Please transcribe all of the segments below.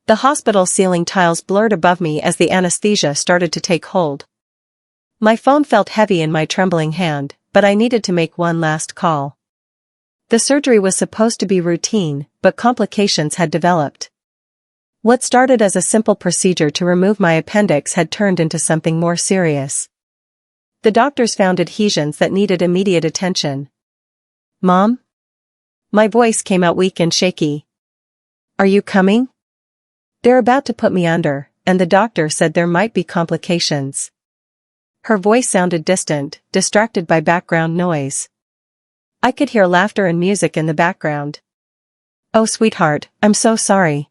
The hospital ceiling tiles blurred above me as the anesthesia started to take hold. My phone felt heavy in my trembling hand, but I needed to make one last call. The surgery was supposed to be routine, but complications had developed. What started as a simple procedure to remove my appendix had turned into something more serious. The doctors found adhesions that needed immediate attention. "Mom?" My voice came out weak and shaky. "Are you coming? They're about to put me under, and the doctor said there might be complications." Her voice sounded distant, distracted by background noise. I could hear laughter and music in the background. "Oh sweetheart, I'm so sorry.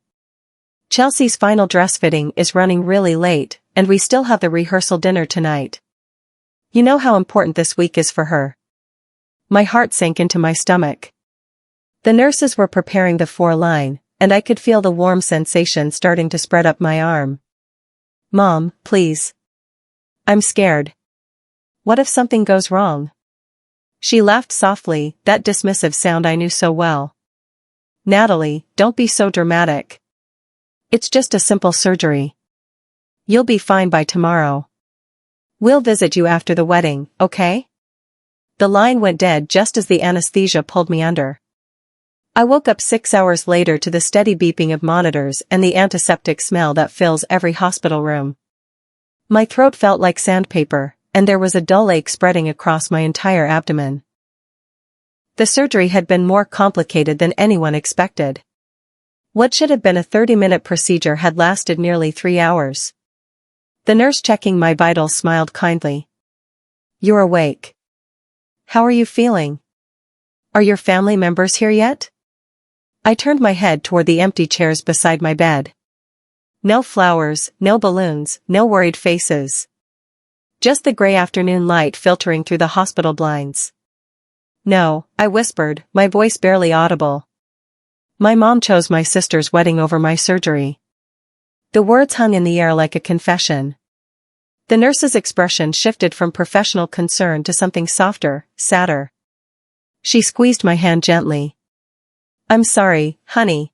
Chelsea's final dress fitting is running really late, and we still have the rehearsal dinner tonight. You know how important this week is for her." My heart sank into my stomach. The nurses were preparing the four-line, and I could feel the warm sensation starting to spread up my arm. "Mom, please. I'm scared. What if something goes wrong?" She laughed softly, that dismissive sound I knew so well. "Natalie, don't be so dramatic. It's just a simple surgery. You'll be fine by tomorrow. We'll visit you after the wedding, okay?" The line went dead just as the anesthesia pulled me under. I woke up 6 hours later to the steady beeping of monitors and the antiseptic smell that fills every hospital room. My throat felt like sandpaper, and there was a dull ache spreading across my entire abdomen. The surgery had been more complicated than anyone expected. What should have been a 30-minute procedure had lasted nearly 3 hours. The nurse checking my vitals smiled kindly. "You're awake. How are you feeling? Are your family members here yet?" I turned my head toward the empty chairs beside my bed. No flowers, no balloons, no worried faces. Just the gray afternoon light filtering through the hospital blinds. "No," I whispered, my voice barely audible. "My mom chose my sister's wedding over my surgery." The words hung in the air like a confession. The nurse's expression shifted from professional concern to something softer, sadder. She squeezed my hand gently. "I'm sorry, honey.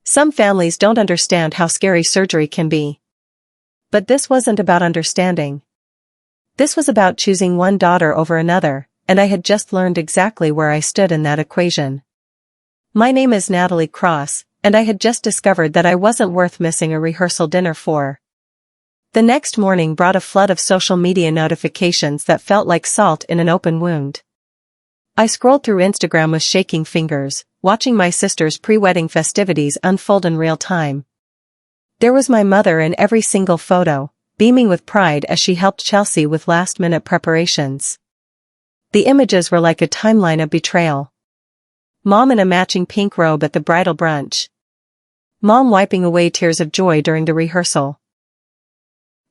Some families don't understand how scary surgery can be. But this wasn't about understanding. This was about choosing one daughter over another, and I had just learned exactly where I stood in that equation. My name is Natalie Cross, and I had just discovered that I wasn't worth missing a rehearsal dinner for. The next morning brought a flood of social media notifications that felt like salt in an open wound. I scrolled through Instagram with shaking fingers, watching my sister's pre-wedding festivities unfold in real time. There was my mother in every single photo, beaming with pride as she helped Chelsea with last-minute preparations. The images were like a timeline of betrayal. Mom in a matching pink robe at the bridal brunch. Mom wiping away tears of joy during the rehearsal.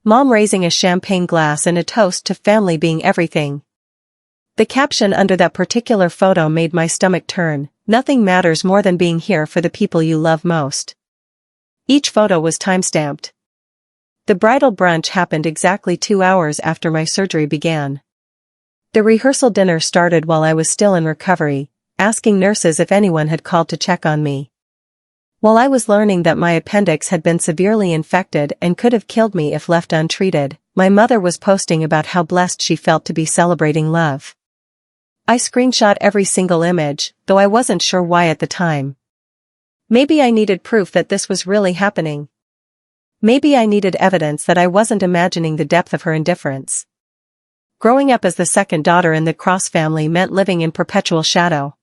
Mom raising a champagne glass in a toast to family being everything. The caption under that particular photo made my stomach turn, "Nothing matters more than being here for the people you love most." Each photo was time-stamped. The bridal brunch happened exactly 2 hours after my surgery began. The rehearsal dinner started while I was still in recovery, asking nurses if anyone had called to check on me. While I was learning that my appendix had been severely infected and could have killed me if left untreated, my mother was posting about how blessed she felt to be celebrating love. I screenshot every single image, though I wasn't sure why at the time. Maybe I needed proof that this was really happening. Maybe I needed evidence that I wasn't imagining the depth of her indifference. Growing up as the second daughter in the Cross family meant living in perpetual shadow.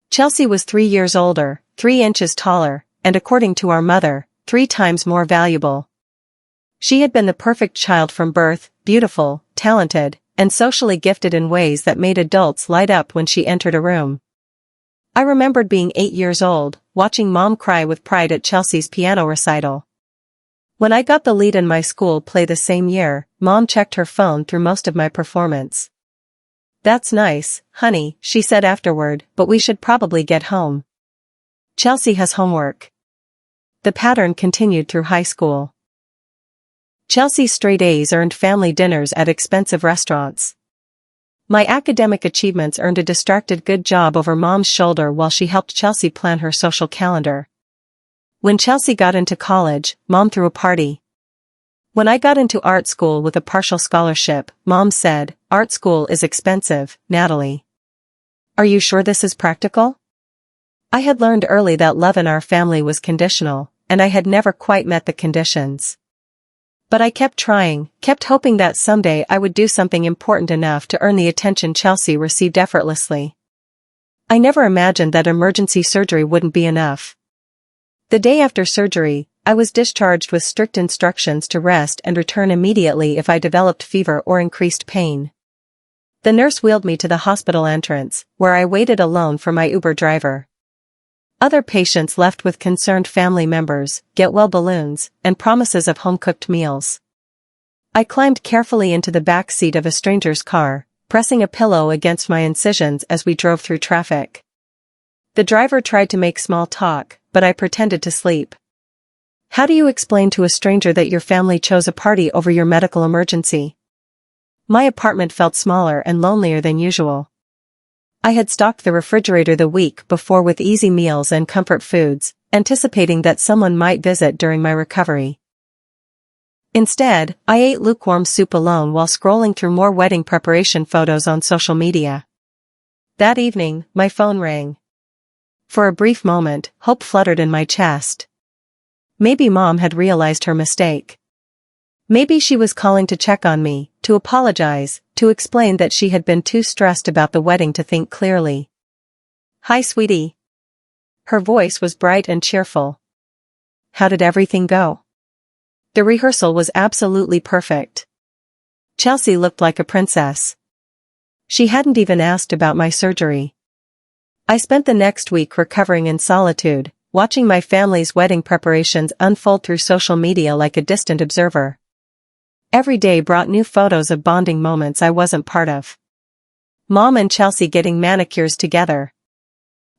Chelsea was 3 years older, 3 inches taller, and according to our mother, 3 times more valuable. She had been the perfect child from birth, beautiful, talented, and socially gifted in ways that made adults light up when she entered a room. I remembered being 8 years old, watching Mom cry with pride at Chelsea's piano recital. When I got the lead in my school play the same year, Mom checked her phone through most of my performance. "That's nice, honey," she said afterward, "but we should probably get home. Chelsea has homework." The pattern continued through high school. Chelsea's straight A's earned family dinners at expensive restaurants. My academic achievements earned a distracted good job over Mom's shoulder while she helped Chelsea plan her social calendar. When Chelsea got into college, Mom threw a party. When I got into art school with a partial scholarship, Mom said, "Art school is expensive, Natalie. Are you sure this is practical?" I had learned early that love in our family was conditional, and I had never quite met the conditions. But I kept trying, kept hoping that someday I would do something important enough to earn the attention Chelsea received effortlessly. I never imagined that emergency surgery wouldn't be enough. The day after surgery, I was discharged with strict instructions to rest and return immediately if I developed fever or increased pain. The nurse wheeled me to the hospital entrance, where I waited alone for my Uber driver. Other patients left with concerned family members, get-well balloons, and promises of home-cooked meals. I climbed carefully into the back seat of a stranger's car, pressing a pillow against my incisions as we drove through traffic. The driver tried to make small talk, but I pretended to sleep. How do you explain to a stranger that your family chose a party over your medical emergency? My apartment felt smaller and lonelier than usual. I had stocked the refrigerator the week before with easy meals and comfort foods, anticipating that someone might visit during my recovery. Instead, I ate lukewarm soup alone while scrolling through more wedding preparation photos on social media. That evening, my phone rang. For a brief moment, hope fluttered in my chest. Maybe Mom had realized her mistake. Maybe she was calling to check on me, to apologize, to explain that she had been too stressed about the wedding to think clearly. "Hi, sweetie." Her voice was bright and cheerful. "How did everything go?" The rehearsal was absolutely perfect. Chelsea looked like a princess. She hadn't even asked about my surgery. I spent the next week recovering in solitude, watching my family's wedding preparations unfold through social media like a distant observer. Every day brought new photos of bonding moments I wasn't part of. Mom and Chelsea getting manicures together.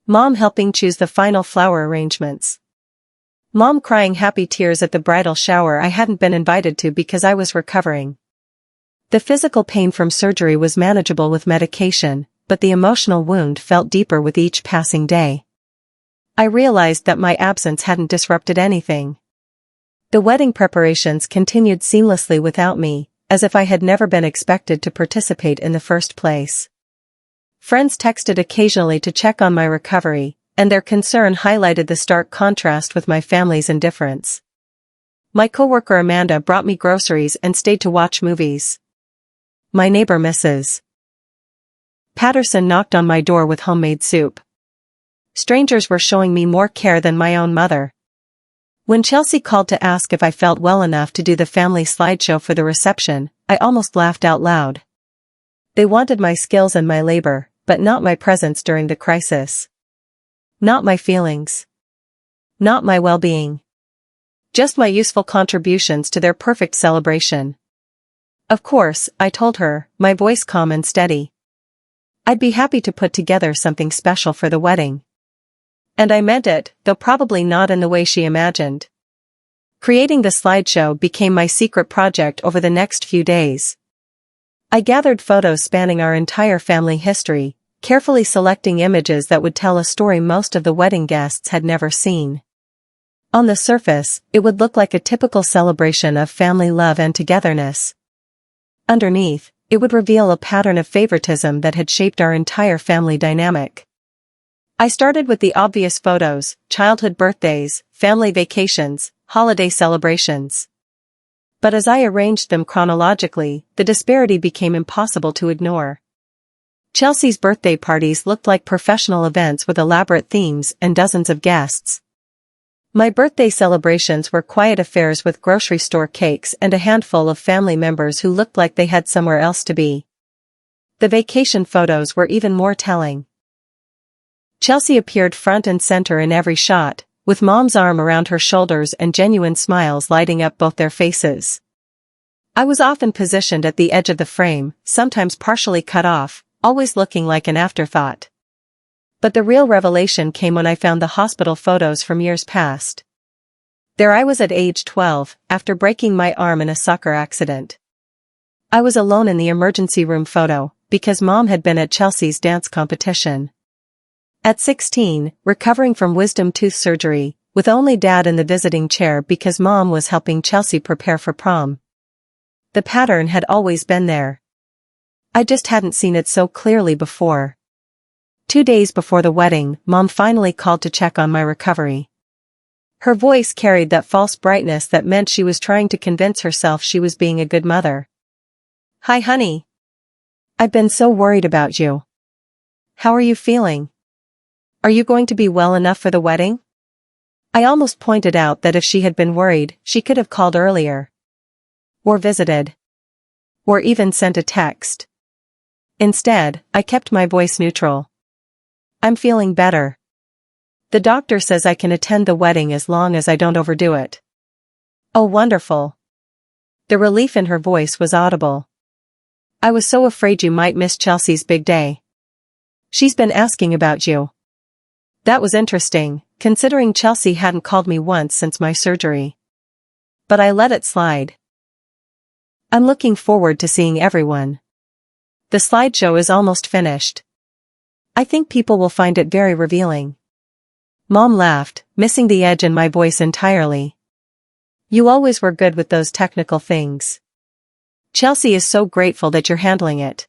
Mom helping choose the final flower arrangements. Mom crying happy tears at the bridal shower I hadn't been invited to because I was recovering. The physical pain from surgery was manageable with medication, but the emotional wound felt deeper with each passing day. I realized that my absence hadn't disrupted anything. The wedding preparations continued seamlessly without me, as if I had never been expected to participate in the first place. Friends texted occasionally to check on my recovery, and their concern highlighted the stark contrast with my family's indifference. My coworker Amanda brought me groceries and stayed to watch movies. My neighbor Mrs. Patterson knocked on my door with homemade soup. Strangers were showing me more care than my own mother. When Chelsea called to ask if I felt well enough to do the family slideshow for the reception, I almost laughed out loud. They wanted my skills and my labor, but not my presence during the crisis. Not my feelings. Not my well-being. Just my useful contributions to their perfect celebration. Of course, I told her, my voice calm and steady. I'd be happy to put together something special for the wedding. And I meant it, though probably not in the way she imagined. Creating the slideshow became my secret project over the next few days. I gathered photos spanning our entire family history, carefully selecting images that would tell a story most of the wedding guests had never seen. On the surface, it would look like a typical celebration of family love and togetherness. Underneath, it would reveal a pattern of favoritism that had shaped our entire family dynamic. I started with the obvious photos: childhood birthdays, family vacations, holiday celebrations. But as I arranged them chronologically, the disparity became impossible to ignore. Chelsea's birthday parties looked like professional events with elaborate themes and dozens of guests. My birthday celebrations were quiet affairs with grocery store cakes and a handful of family members who looked like they had somewhere else to be. The vacation photos were even more telling. Chelsea appeared front and center in every shot, with Mom's arm around her shoulders and genuine smiles lighting up both their faces. I was often positioned at the edge of the frame, sometimes partially cut off, always looking like an afterthought. But the real revelation came when I found the hospital photos from years past. There I was at age 12, after breaking my arm in a soccer accident. I was alone in the emergency room photo, because Mom had been at Chelsea's dance competition. At 16, recovering from wisdom tooth surgery, with only Dad in the visiting chair because Mom was helping Chelsea prepare for prom. The pattern had always been there. I just hadn't seen it so clearly before. 2 days before the wedding, Mom finally called to check on my recovery. Her voice carried that false brightness that meant she was trying to convince herself she was being a good mother. "Hi, honey. I've been so worried about you. How are you feeling? Are you going to be well enough for the wedding?" I almost pointed out that if she had been worried, she could have called earlier. Or visited. Or even sent a text. Instead, I kept my voice neutral. "I'm feeling better. The doctor says I can attend the wedding as long as I don't overdo it." "Oh, wonderful." The relief in her voice was audible. "I was so afraid you might miss Chelsea's big day. She's been asking about you." That was interesting, considering Chelsea hadn't called me once since my surgery. But I let it slide. "I'm looking forward to seeing everyone. The slideshow is almost finished. I think people will find it very revealing." Mom laughed, missing the edge in my voice entirely. "You always were good with those technical things. Chelsea is so grateful that you're handling it.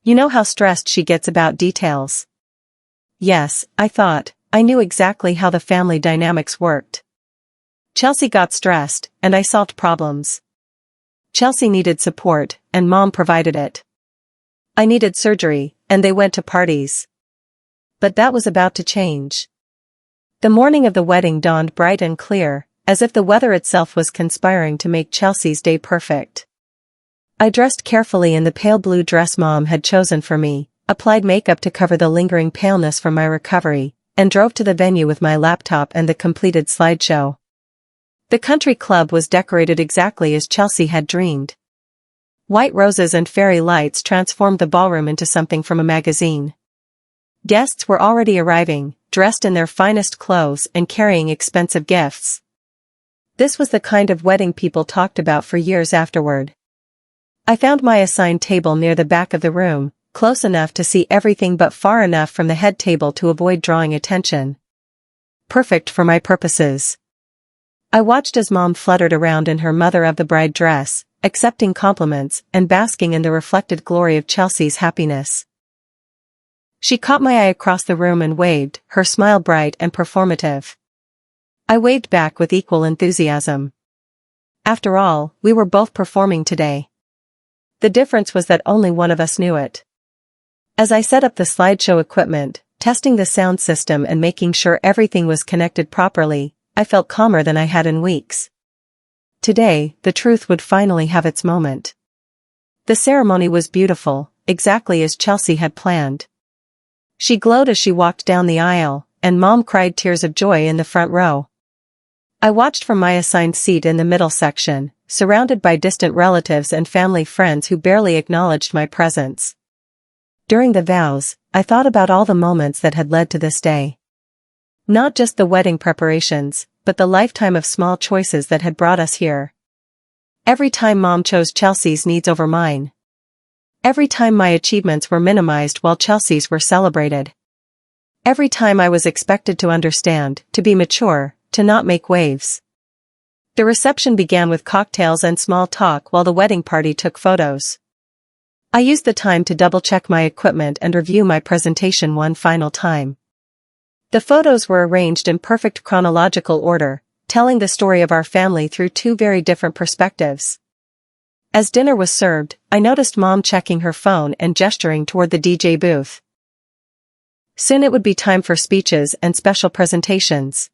You know how stressed she gets about details." Yes, I thought, I knew exactly how the family dynamics worked. Chelsea got stressed, and I solved problems. Chelsea needed support, and Mom provided it. I needed surgery, and they went to parties. But that was about to change. The morning of the wedding dawned bright and clear, as if the weather itself was conspiring to make Chelsea's day perfect. I dressed carefully in the pale blue dress Mom had chosen for me, applied makeup to cover the lingering paleness from my recovery, and drove to the venue with my laptop and the completed slideshow. The country club was decorated exactly as Chelsea had dreamed. White roses and fairy lights transformed the ballroom into something from a magazine. Guests were already arriving, dressed in their finest clothes and carrying expensive gifts. This was the kind of wedding people talked about for years afterward. I found my assigned table near the back of the room, close enough to see everything but far enough from the head table to avoid drawing attention. Perfect for my purposes. I watched as Mom fluttered around in her mother-of-the-bride dress, accepting compliments and basking in the reflected glory of Chelsea's happiness. She caught my eye across the room and waved, her smile bright and performative. I waved back with equal enthusiasm. After all, we were both performing today. The difference was that only one of us knew it. As I set up the slideshow equipment, testing the sound system and making sure everything was connected properly, I felt calmer than I had in weeks. Today, the truth would finally have its moment. The ceremony was beautiful, exactly as Chelsea had planned. She glowed as she walked down the aisle, and Mom cried tears of joy in the front row. I watched from my assigned seat in the middle section, surrounded by distant relatives and family friends who barely acknowledged my presence. During the vows, I thought about all the moments that had led to this day. Not just the wedding preparations, but the lifetime of small choices that had brought us here. Every time Mom chose Chelsea's needs over mine. Every time my achievements were minimized while Chelsea's were celebrated. Every time I was expected to understand, to be mature, to not make waves. The reception began with cocktails and small talk while the wedding party took photos. I used the time to double-check my equipment and review my presentation one final time. The photos were arranged in perfect chronological order, telling the story of our family through two very different perspectives. As dinner was served, I noticed Mom checking her phone and gesturing toward the DJ booth. Soon it would be time for speeches and special presentations.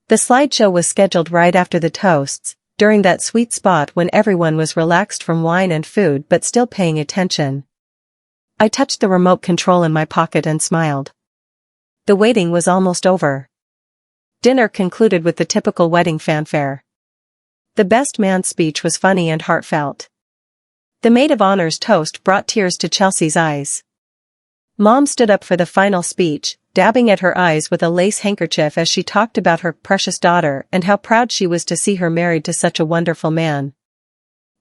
The slideshow was scheduled right after the toasts, during that sweet spot when everyone was relaxed from wine and food but still paying attention. I touched the remote control in my pocket and smiled. The waiting was almost over. Dinner concluded with the typical wedding fanfare. The best man's speech was funny and heartfelt. The maid of honor's toast brought tears to Chelsea's eyes. Mom stood up for the final speech, dabbing at her eyes with a lace handkerchief as she talked about her precious daughter and how proud she was to see her married to such a wonderful man.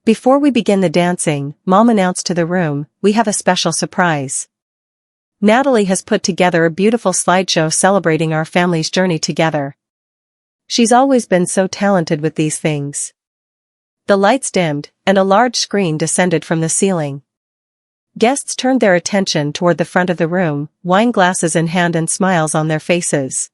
Before we begin the dancing, Mom announced to the room, "We have a special surprise. Natalie has put together a beautiful slideshow celebrating our family's journey together. She's always been so talented with these things. The lights dimmed, and a large screen descended from the ceiling. Guests turned their attention toward the front of the room, wine glasses in hand and smiles on their faces.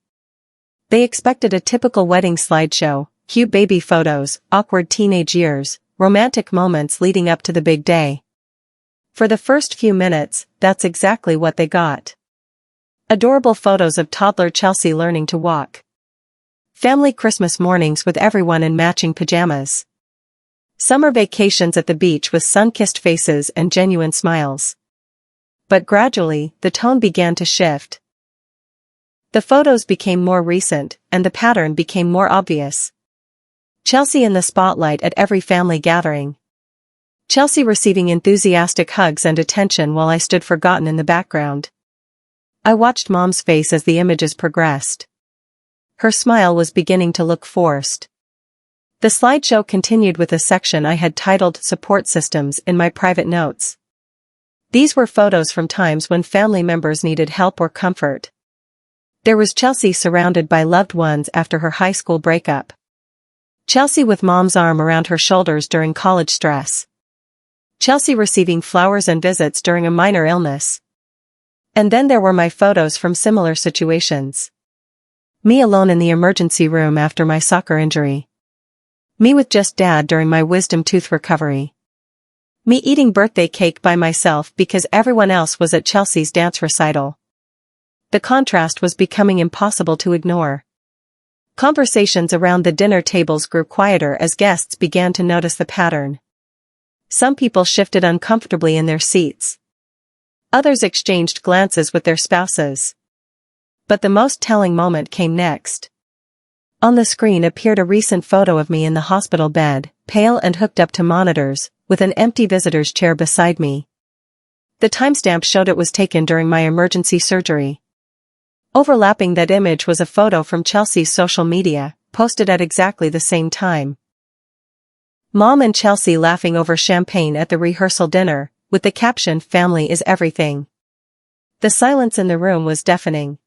They expected a typical wedding slideshow, cute baby photos, awkward teenage years, romantic moments leading up to the big day. For the first few minutes, that's exactly what they got. Adorable photos of toddler Chelsea learning to walk. Family Christmas mornings with everyone in matching pajamas. Summer vacations at the beach with sun-kissed faces and genuine smiles. But gradually, the tone began to shift. The photos became more recent, and the pattern became more obvious. Chelsea in the spotlight at every family gathering. Chelsea receiving enthusiastic hugs and attention while I stood forgotten in the background. I watched Mom's face as the images progressed. Her smile was beginning to look forced. The slideshow continued with a section I had titled Support Systems in my private notes. These were photos from times when family members needed help or comfort. There was Chelsea surrounded by loved ones after her high school breakup. Chelsea with Mom's arm around her shoulders during college stress. Chelsea receiving flowers and visits during a minor illness. And then there were my photos from similar situations. Me alone in the emergency room after my soccer injury. Me with just Dad during my wisdom tooth recovery. Me eating birthday cake by myself because everyone else was at Chelsea's dance recital. The contrast was becoming impossible to ignore. Conversations around the dinner tables grew quieter as guests began to notice the pattern. Some people shifted uncomfortably in their seats. Others exchanged glances with their spouses. But the most telling moment came next. On the screen appeared a recent photo of me in the hospital bed, pale and hooked up to monitors, with an empty visitor's chair beside me. The timestamp showed it was taken during my emergency surgery. Overlapping that image was a photo from Chelsea's social media, posted at exactly the same time. Mom and Chelsea laughing over champagne at the rehearsal dinner, with the caption, "Family is everything." The silence in the room was deafening.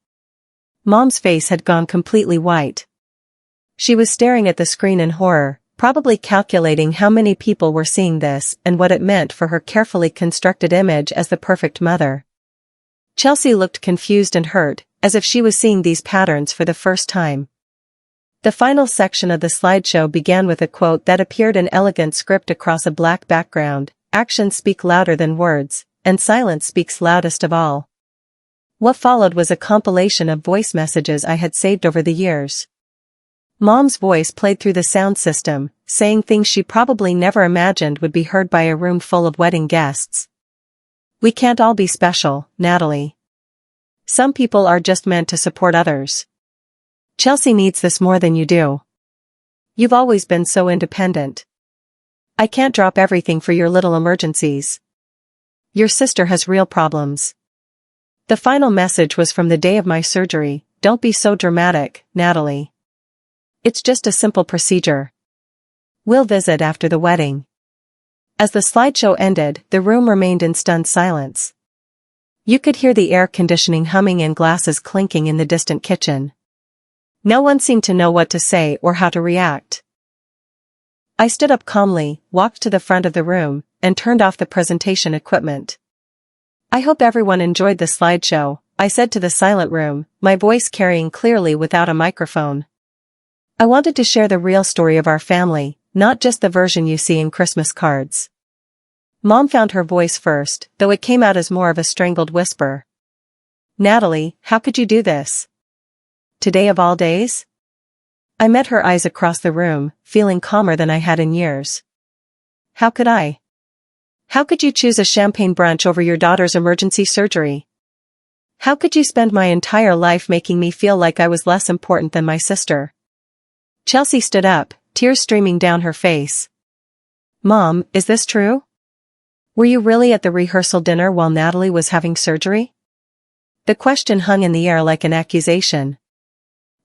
Mom's face had gone completely white. She was staring at the screen in horror, probably calculating how many people were seeing this and what it meant for her carefully constructed image as the perfect mother. Chelsea looked confused and hurt, as if she was seeing these patterns for the first time. The final section of the slideshow began with a quote that appeared in elegant script across a black background: "Actions speak louder than words, and silence speaks loudest of all." What followed was a compilation of voice messages I had saved over the years. Mom's voice played through the sound system, saying things she probably never imagined would be heard by a room full of wedding guests. "We can't all be special, Natalie. Some people are just meant to support others. Chelsea needs this more than you do. You've always been so independent. I can't drop everything for your little emergencies. Your sister has real problems." The final message was from the day of my surgery: "Don't be so dramatic, Natalie. It's just a simple procedure. We'll visit after the wedding." As the slideshow ended, the room remained in stunned silence. You could hear the air conditioning humming and glasses clinking in the distant kitchen. No one seemed to know what to say or how to react. I stood up calmly, walked to the front of the room, and turned off the presentation equipment. "I hope everyone enjoyed the slideshow," I said to the silent room, my voice carrying clearly without a microphone. I wanted to share the real story of our family, not just the version you see in Christmas cards. Mom found her voice first, though it came out as more of a strangled whisper. "Natalie, how could you do this? Today of all days?" I met her eyes across the room, feeling calmer than I had in years. "How could I? How could you choose a champagne brunch over your daughter's emergency surgery? How could you spend my entire life making me feel like I was less important than my sister?" Chelsea stood up, tears streaming down her face. "Mom, is this true? Were you really at the rehearsal dinner while Natalie was having surgery?" The question hung in the air like an accusation.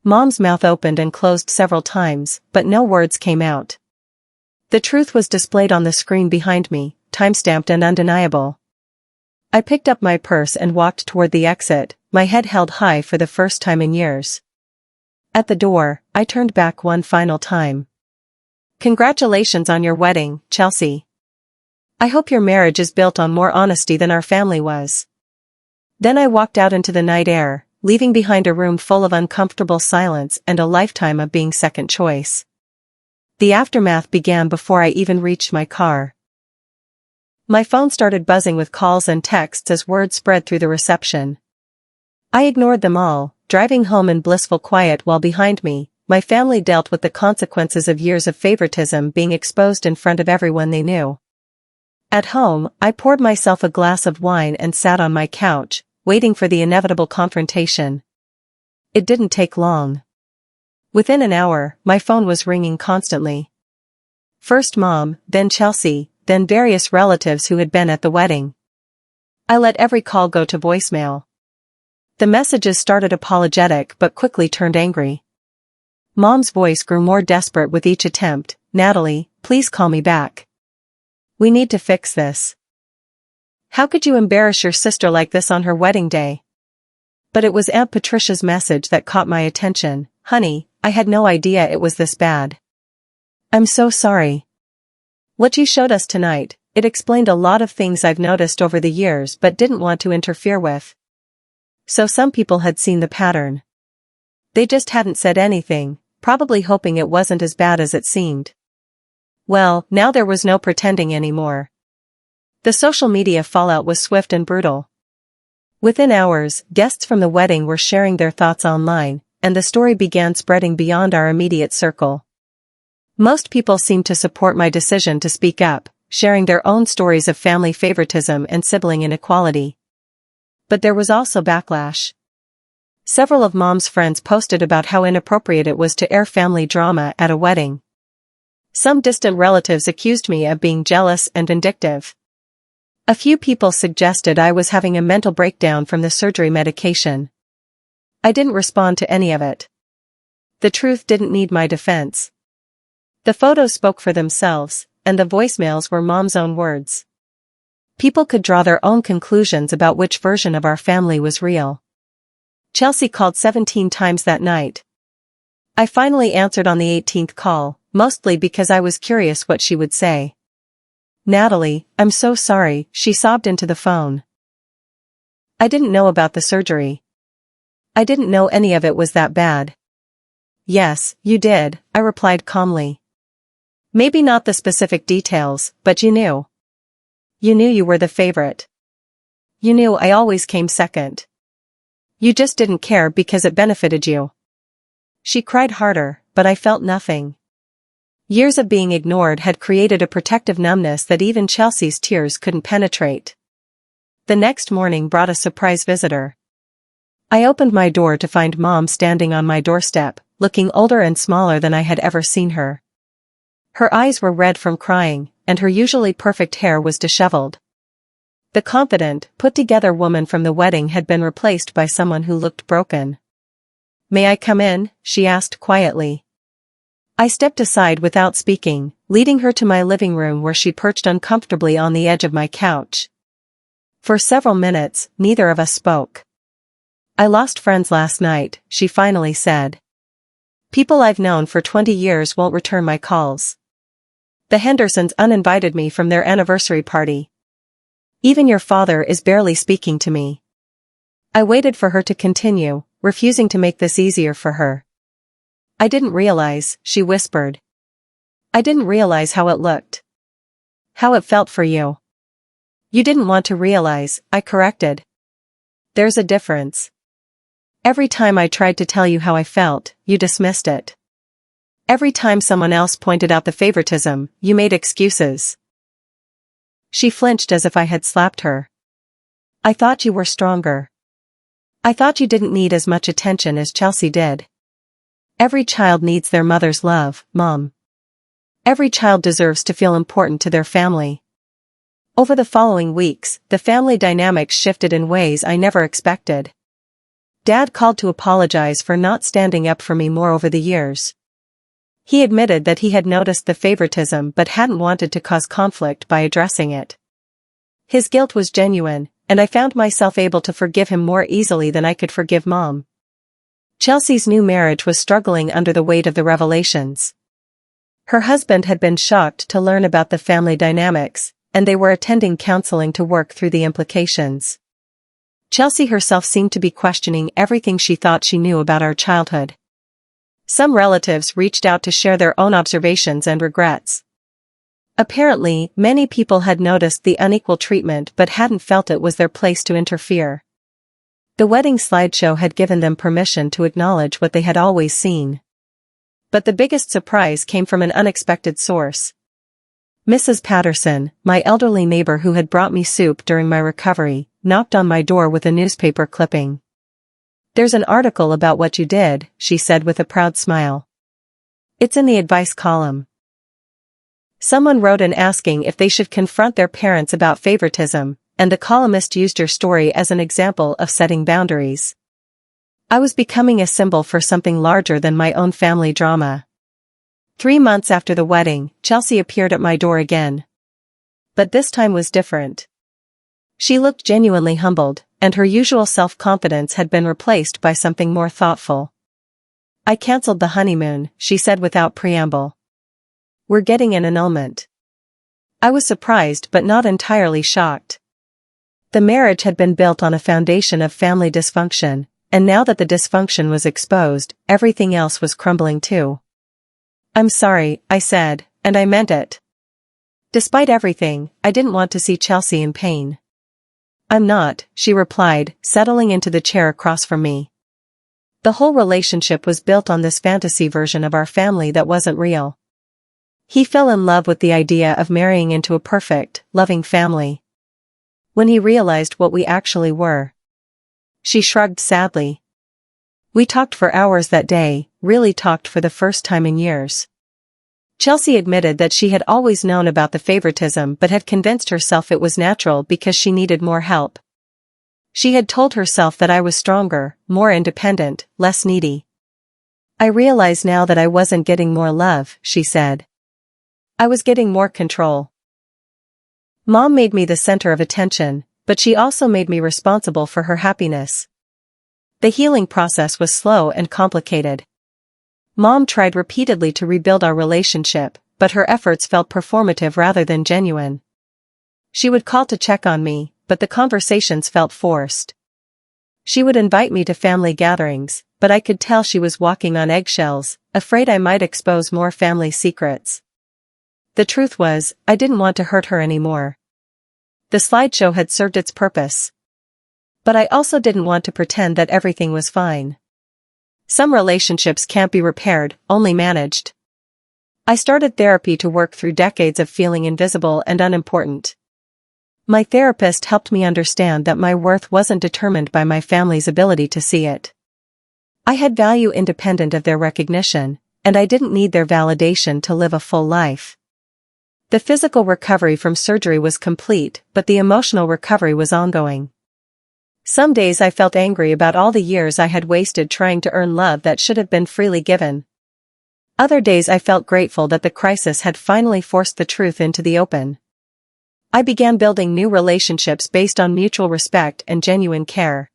Mom's mouth opened and closed several times, but no words came out. The truth was displayed on the screen behind me, time-stamped and undeniable. I picked up my purse and walked toward the exit, my head held high for the first time in years. At the door, I turned back one final time. Congratulations on your wedding, Chelsea. I hope your marriage is built on more honesty than our family was. Then I walked out into the night air, leaving behind a room full of uncomfortable silence and a lifetime of being second choice. The aftermath began before I even reached my car. My phone started buzzing with calls and texts as word spread through the reception. I ignored them all, driving home in blissful quiet while behind me, my family dealt with the consequences of years of favoritism being exposed in front of everyone they knew. At home, I poured myself a glass of wine and sat on my couch, waiting for the inevitable confrontation. It didn't take long. Within an hour, my phone was ringing constantly. First Mom, then Chelsea, then various relatives who had been at the wedding. I let every call go to voicemail. The messages started apologetic but quickly turned angry. Mom's voice grew more desperate with each attempt. Natalie, please call me back. We need to fix this. How could you embarrass your sister like this on her wedding day? But it was Aunt Patricia's message that caught my attention. Honey, I had no idea it was this bad. I'm so sorry. What you showed us tonight, it explained a lot of things I've noticed over the years but didn't want to interfere with. So some people had seen the pattern. They just hadn't said anything, probably hoping it wasn't as bad as it seemed. Well, now there was no pretending anymore. The social media fallout was swift and brutal. Within hours, guests from the wedding were sharing their thoughts online, and the story began spreading beyond our immediate circle. Most people seemed to support my decision to speak up, sharing their own stories of family favoritism and sibling inequality. But there was also backlash. Several of Mom's friends posted about how inappropriate it was to air family drama at a wedding. Some distant relatives accused me of being jealous and vindictive. A few people suggested I was having a mental breakdown from the surgery medication. I didn't respond to any of it. The truth didn't need my defense. The photos spoke for themselves, and the voicemails were Mom's own words. People could draw their own conclusions about which version of our family was real. Chelsea called 17 times that night. I finally answered on the 18th call, mostly because I was curious what she would say. Natalie, I'm so sorry, she sobbed into the phone. I didn't know about the surgery. I didn't know any of it was that bad. Yes, you did, I replied calmly. Maybe not the specific details, but you knew. You knew you were the favorite. You knew I always came second. You just didn't care because it benefited you. She cried harder, but I felt nothing. Years of being ignored had created a protective numbness that even Chelsea's tears couldn't penetrate. The next morning brought a surprise visitor. I opened my door to find Mom standing on my doorstep, looking older and smaller than I had ever seen her. Her eyes were red from crying, and her usually perfect hair was disheveled. The confident, put-together woman from the wedding had been replaced by someone who looked broken. May I come in? She asked quietly. I stepped aside without speaking, leading her to my living room where she perched uncomfortably on the edge of my couch. For several minutes, neither of us spoke. I lost friends last night, she finally said. People I've known for 20 years won't return my calls. The Hendersons uninvited me from their anniversary party. Even your father is barely speaking to me. I waited for her to continue, refusing to make this easier for her. I didn't realize, she whispered. I didn't realize how it looked. How it felt for you. You didn't want to realize, I corrected. There's a difference. Every time I tried to tell you how I felt, you dismissed it. Every time someone else pointed out the favoritism, you made excuses. She flinched as if I had slapped her. I thought you were stronger. I thought you didn't need as much attention as Chelsea did. Every child needs their mother's love, Mom. Every child deserves to feel important to their family. Over the following weeks, the family dynamics shifted in ways I never expected. Dad called to apologize for not standing up for me more over the years. He admitted that he had noticed the favoritism but hadn't wanted to cause conflict by addressing it. His guilt was genuine, and I found myself able to forgive him more easily than I could forgive Mom. Chelsea's new marriage was struggling under the weight of the revelations. Her husband had been shocked to learn about the family dynamics, and they were attending counseling to work through the implications. Chelsea herself seemed to be questioning everything she thought she knew about our childhood. Some relatives reached out to share their own observations and regrets. Apparently, many people had noticed the unequal treatment but hadn't felt it was their place to interfere. The wedding slideshow had given them permission to acknowledge what they had always seen. But the biggest surprise came from an unexpected source. Mrs. Patterson, my elderly neighbor who had brought me soup during my recovery, knocked on my door with a newspaper clipping. "There's an article about what you did," she said with a proud smile. "It's in the advice column." Someone wrote in asking if they should confront their parents about favoritism, and the columnist used your story as an example of setting boundaries. I was becoming a symbol for something larger than my own family drama. 3 months after the wedding, Chelsea appeared at my door again. But this time was different. She looked genuinely humbled, and her usual self-confidence had been replaced by something more thoughtful. "I cancelled the honeymoon," she said without preamble. "We're getting an annulment." I was surprised but not entirely shocked. The marriage had been built on a foundation of family dysfunction, and now that the dysfunction was exposed, everything else was crumbling too. "I'm sorry," I said, and I meant it. Despite everything, I didn't want to see Chelsea in pain. "I'm not," she replied, settling into the chair across from me. The whole relationship was built on this fantasy version of our family that wasn't real. He fell in love with the idea of marrying into a perfect, loving family. When he realized what we actually were. She shrugged sadly. We talked for hours that day, really talked for the first time in years. Chelsea admitted that she had always known about the favoritism but had convinced herself it was natural because she needed more help. She had told herself that I was stronger, more independent, less needy. "I realize now that I wasn't getting more love," she said. "I was getting more control." Mom made me the center of attention, but she also made me responsible for her happiness. The healing process was slow and complicated. Mom tried repeatedly to rebuild our relationship, but her efforts felt performative rather than genuine. She would call to check on me, but the conversations felt forced. She would invite me to family gatherings, but I could tell she was walking on eggshells, afraid I might expose more family secrets. The truth was, I didn't want to hurt her anymore. The slideshow had served its purpose. But I also didn't want to pretend that everything was fine. Some relationships can't be repaired, only managed. I started therapy to work through decades of feeling invisible and unimportant. My therapist helped me understand that my worth wasn't determined by my family's ability to see it. I had value independent of their recognition, and I didn't need their validation to live a full life. The physical recovery from surgery was complete, but the emotional recovery was ongoing. Some days I felt angry about all the years I had wasted trying to earn love that should have been freely given. Other days I felt grateful that the crisis had finally forced the truth into the open. I began building new relationships based on mutual respect and genuine care.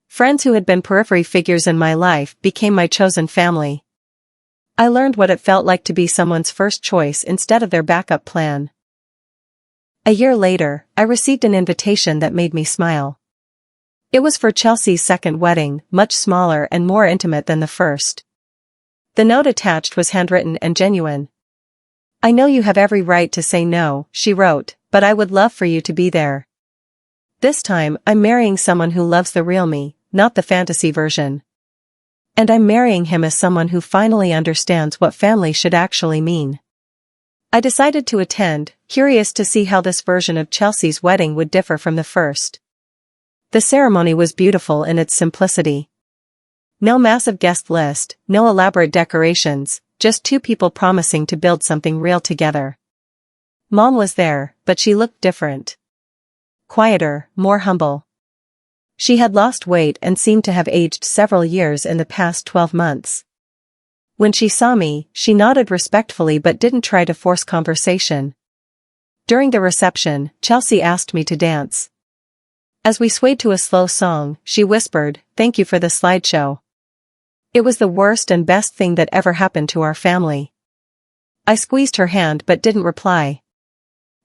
Friends who had been periphery figures in my life became my chosen family. I learned what it felt like to be someone's first choice instead of their backup plan. A year later, I received an invitation that made me smile. It was for Chelsea's second wedding, much smaller and more intimate than the first. The note attached was handwritten and genuine. "I know you have every right to say no," she wrote, "but I would love for you to be there. This time, I'm marrying someone who loves the real me, not the fantasy version. And I'm marrying him as someone who finally understands what family should actually mean." I decided to attend, curious to see how this version of Chelsea's wedding would differ from the first. The ceremony was beautiful in its simplicity. No massive guest list, no elaborate decorations, just two people promising to build something real together. Mom was there, but she looked different. Quieter, more humble. She had lost weight and seemed to have aged several years in the past 12 months. When she saw me, she nodded respectfully but didn't try to force conversation. During the reception, Chelsea asked me to dance. As we swayed to a slow song, she whispered, "Thank you for the slideshow. It was the worst and best thing that ever happened to our family. I squeezed her hand but didn't reply.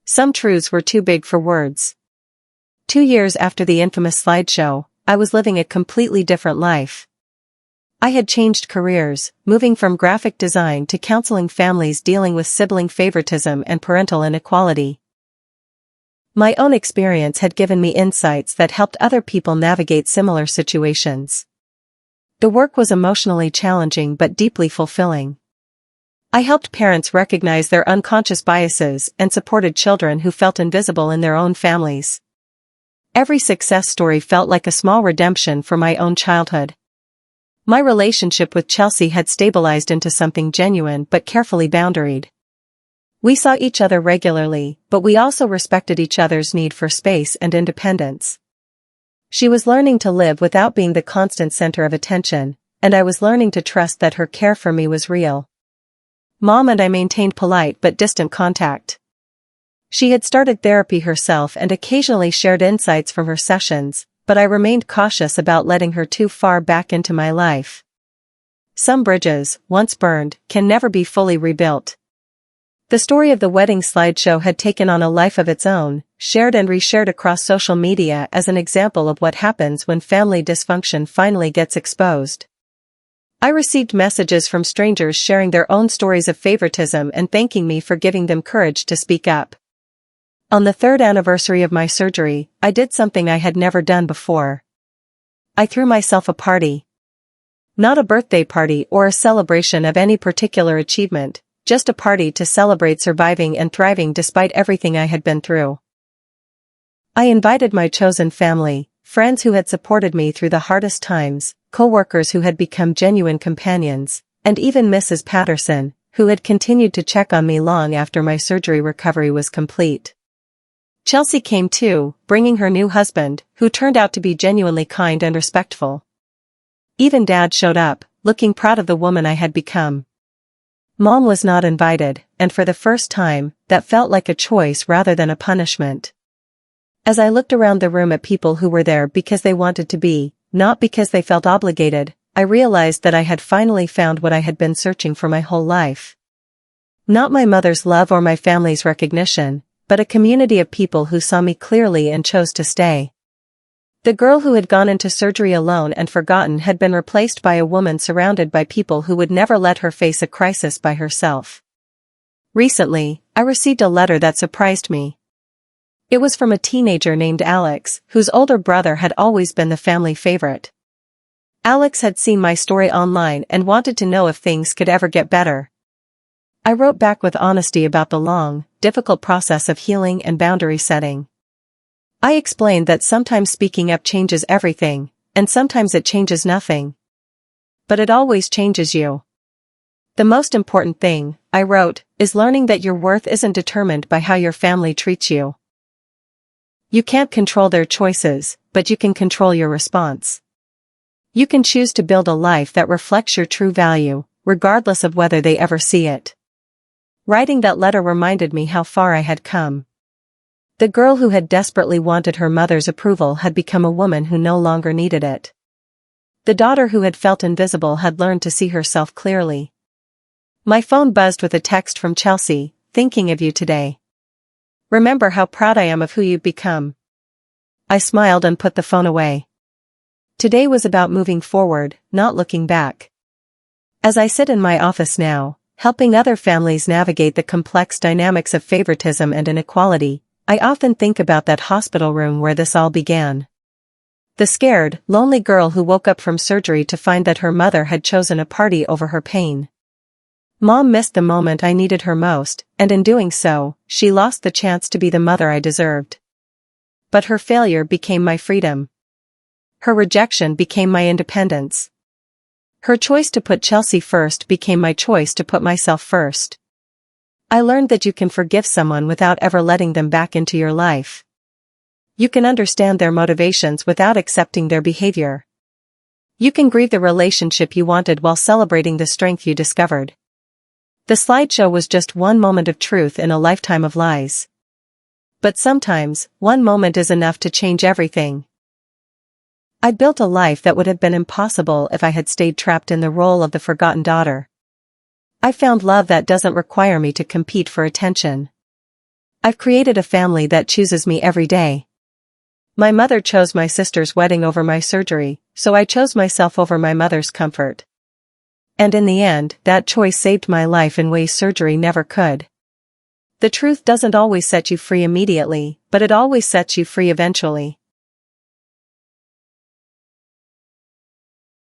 Some truths were too big for words. 2 years after the infamous slideshow, I was living a completely different life. I had changed careers, moving from graphic design to counseling families dealing with sibling favoritism and parental inequality. My own experience had given me insights that helped other people navigate similar situations. The work was emotionally challenging but deeply fulfilling. I helped parents recognize their unconscious biases and supported children who felt invisible in their own families. Every success story felt like a small redemption for my own childhood. My relationship with Chelsea had stabilized into something genuine but carefully boundaried. We saw each other regularly, but we also respected each other's need for space and independence. She was learning to live without being the constant center of attention, and I was learning to trust that her care for me was real. Mom and I maintained polite but distant contact. She had started therapy herself and occasionally shared insights from her sessions, but I remained cautious about letting her too far back into my life. Some bridges, once burned, can never be fully rebuilt. The story of the wedding slideshow had taken on a life of its own, shared and reshared across social media as an example of what happens when family dysfunction finally gets exposed. I received messages from strangers sharing their own stories of favoritism and thanking me for giving them courage to speak up. On the 3rd anniversary of my surgery, I did something I had never done before. I threw myself a party. Not a birthday party or a celebration of any particular achievement, just a party to celebrate surviving and thriving despite everything I had been through. I invited my chosen family, friends who had supported me through the hardest times, co-workers who had become genuine companions, and even Mrs. Patterson, who had continued to check on me long after my surgery recovery was complete. Chelsea came too, bringing her new husband, who turned out to be genuinely kind and respectful. Even Dad showed up, looking proud of the woman I had become. Mom was not invited, and for the first time, that felt like a choice rather than a punishment. As I looked around the room at people who were there because they wanted to be, not because they felt obligated, I realized that I had finally found what I had been searching for my whole life. Not my mother's love or my family's recognition, but a community of people who saw me clearly and chose to stay. The girl who had gone into surgery alone and forgotten had been replaced by a woman surrounded by people who would never let her face a crisis by herself. Recently, I received a letter that surprised me. It was from a teenager named Alex, whose older brother had always been the family favorite. Alex had seen my story online and wanted to know if things could ever get better. I wrote back with honesty about the long, difficult process of healing and boundary setting. I explained that sometimes speaking up changes everything, and sometimes it changes nothing. But it always changes you. The most important thing, I wrote, is learning that your worth isn't determined by how your family treats you. You can't control their choices, but you can control your response. You can choose to build a life that reflects your true value, regardless of whether they ever see it. Writing that letter reminded me how far I had come. The girl who had desperately wanted her mother's approval had become a woman who no longer needed it. The daughter who had felt invisible had learned to see herself clearly. My phone buzzed with a text from Chelsea, "Thinking of you today. Remember how proud I am of who you've become." I smiled and put the phone away. Today was about moving forward, not looking back. As I sit in my office now, helping other families navigate the complex dynamics of favoritism and inequality, I often think about that hospital room where this all began. The scared, lonely girl who woke up from surgery to find that her mother had chosen a party over her pain. Mom missed the moment I needed her most, and in doing so, she lost the chance to be the mother I deserved. But her failure became my freedom. Her rejection became my independence. Her choice to put Chelsea first became my choice to put myself first. I learned that you can forgive someone without ever letting them back into your life. You can understand their motivations without accepting their behavior. You can grieve the relationship you wanted while celebrating the strength you discovered. The slideshow was just one moment of truth in a lifetime of lies. But sometimes, one moment is enough to change everything. I'd built a life that would have been impossible if I had stayed trapped in the role of the forgotten daughter. I found love that doesn't require me to compete for attention. I've created a family that chooses me every day. My mother chose my sister's wedding over my surgery, so I chose myself over my mother's comfort. And in the end, that choice saved my life in ways surgery never could. The truth doesn't always set you free immediately, but it always sets you free eventually.